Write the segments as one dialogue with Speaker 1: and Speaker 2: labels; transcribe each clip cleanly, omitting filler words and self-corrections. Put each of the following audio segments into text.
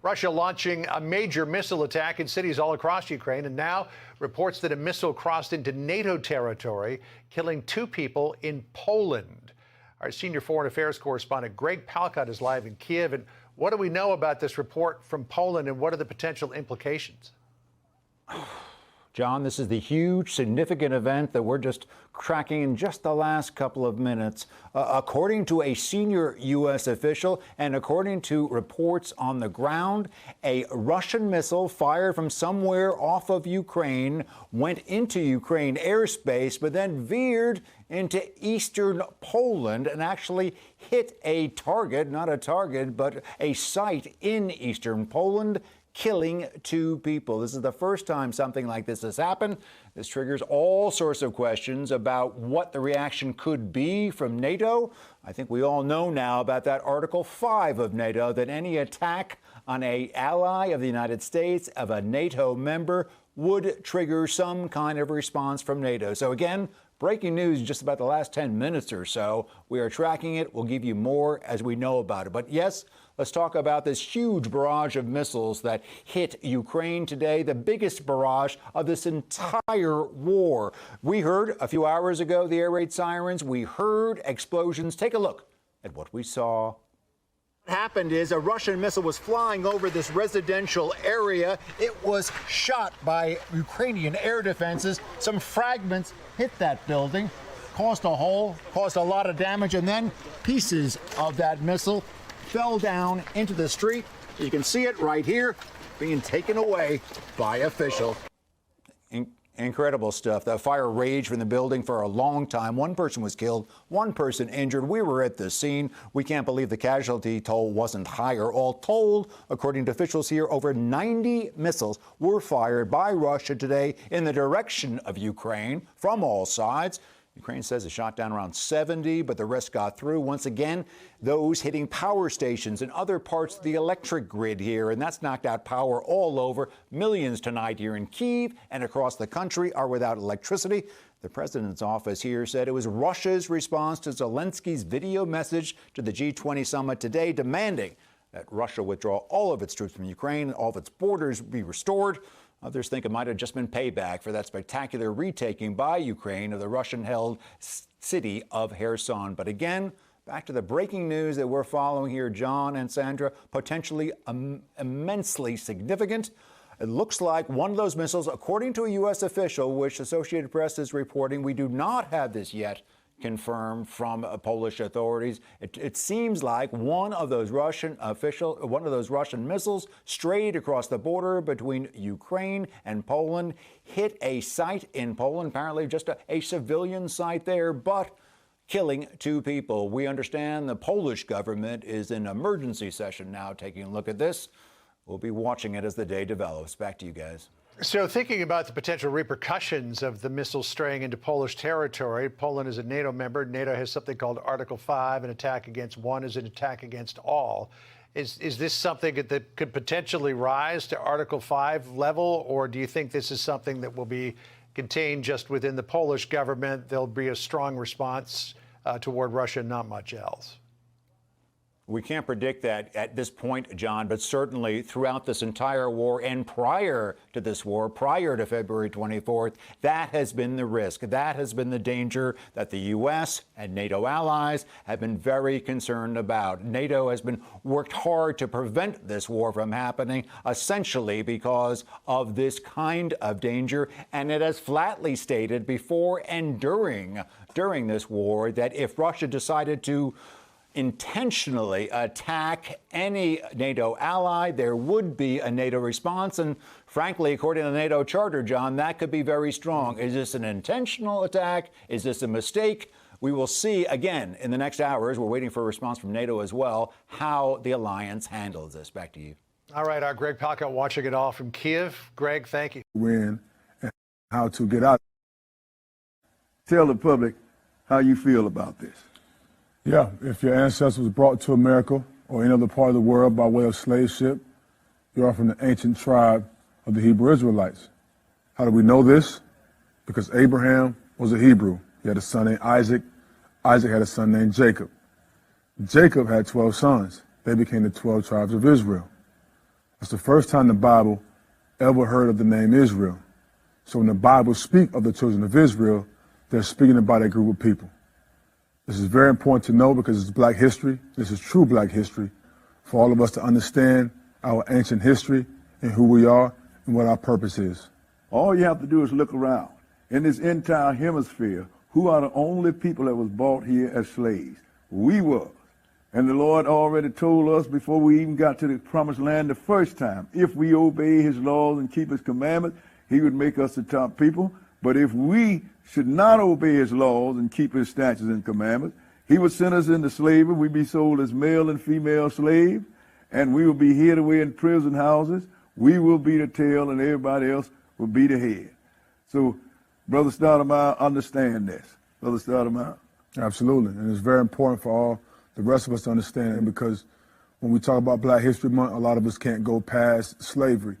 Speaker 1: Russia launching a major missile attack in cities all across Ukraine, and now reports that a missile crossed into NATO territory, killing 2 people in Poland. Our senior foreign affairs correspondent Greg Palkot is live in Kiev. And what do we know about this report from Poland, and what are the potential implications?
Speaker 2: John, this is the huge, significant event that we're just tracking in just the last couple of minutes. According to a senior U.S. official and according to reports on the ground, a Russian missile fired from somewhere off of Ukraine went into Ukraine airspace, but then veered into eastern Poland and actually hit a target, not a target, but a site in eastern Poland, killing 2 people. This is the first time something like this has happened. This triggers all sorts of questions about what the reaction could be from NATO. I think we all know now about that Article 5 of NATO, that any attack on an ally of the United States, of a NATO member, would trigger some kind of response from NATO. So again, breaking news just about the last 10 minutes or so. We are tracking it. We'll give you more as we know about it. But yes, let's talk about this huge barrage of missiles that hit Ukraine today, the biggest barrage of this entire war. We heard a few hours ago the air raid sirens. We heard explosions. Take a look at what we saw. What happened is a Russian missile was flying over this residential area. It was shot by Ukrainian air defenses. Some fragments hit that building, caused a hole, caused a lot of damage, and then pieces of that missile fell down into the street. You can see it right here being taken away by officials. Incredible stuff. The fire raged from the building for a long time. 1 person was killed, 1 person injured. We were at the scene. We can't believe the casualty toll wasn't higher. All told, according to officials here, over 90 missiles were fired by Russia today in the direction of Ukraine from all sides. Ukraine says it shot down around 70, but the rest got through. Once again, those hitting power stations and other parts of the electric grid here, and that's knocked out power all over. Millions tonight here in Kyiv and across the country are without electricity. The president's office here said it was Russia's response to Zelensky's video message to the G20 summit today, demanding that Russia withdraw all of its troops from Ukraine and all of its borders be restored. Others think it might have just been payback for that spectacular retaking by Ukraine of the Russian-held city of Kherson. But again, back to the breaking news that we're following here, John and Sandra, potentially immensely significant. It looks like one of those missiles, according to a U.S. official, which Associated Press is reporting, we do not have this yet confirmed from Polish authorities. It seems like one of those Russian missiles strayed across the border between Ukraine and Poland, hit a site in Poland, apparently just a civilian site there, but killing 2 people. We understand the Polish government is in emergency session now taking a look at this. We'll be watching it as the day develops. Back to you guys.
Speaker 1: So thinking about the potential repercussions of the missiles straying into Polish territory, Poland is a NATO member. NATO has something called Article 5. An attack against one is an attack against all. Is this something that could potentially rise to Article 5 level, or do you think this is something that will be contained just within the Polish government? There'll be a strong response toward Russia, not much else.
Speaker 2: We can't predict that at this point, John, but certainly throughout this entire war and prior to this war, prior to February 24th, that has been the risk. That has been the danger that the U.S. and NATO allies have been very concerned about. NATO has been worked hard to prevent this war from happening, essentially because of this kind of danger. And it has flatly stated before and during this war that if Russia decided to intentionally attack any NATO ally, there would be a NATO response. And frankly, according to the NATO charter, John, that could be very strong. Is this an intentional attack? Is this a mistake? We will see again in the next hours. We're waiting for a response from NATO as well, how the alliance handles this. Back to you.
Speaker 1: All right, our Greg Palkot watching it all from Kyiv. Greg, thank you.
Speaker 3: When and how to get out. Tell the public how you feel about this. Yeah, if your ancestors were brought to America or any other part of the world by way of slave ship, you are from the ancient tribe of the Hebrew Israelites. How do we know this? Because Abraham was a Hebrew. He had a son named Isaac. Isaac had a son named Jacob. Jacob had 12 sons. They became the 12 tribes of Israel. That's the first time the Bible ever heard of the name Israel. So when the Bible speaks of the children of Israel, they're speaking about a group of people. This is very important to know because it's black history. This is true black history for all of us to understand our ancient history and who we are and what our purpose is.
Speaker 4: All you have to do is look around. In this entire hemisphere, who are the only people that was bought here as slaves? We were. And the Lord already told us before we even got to the promised land the first time, if we obey his laws and keep his commandments, he would make us the top people. But if we should not obey his laws and keep his statutes and commandments, he would send us into slavery. We'd be sold as male and female slaves, and we will be hid away in prison houses. We will be the tail, and everybody else will be the head. So, Brother Stoudemire, understand this. Brother Stoudemire.
Speaker 3: Absolutely, and it's very important for all the rest of us to understand it, because when we talk about Black History Month, a lot of us can't go past slavery.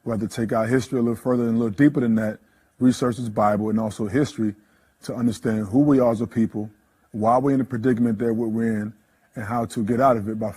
Speaker 3: We have to take our history a little further and a little deeper than that, research this Bible and also history to understand who we are as a people, why we're in the predicament that we're in, and how to get out of it by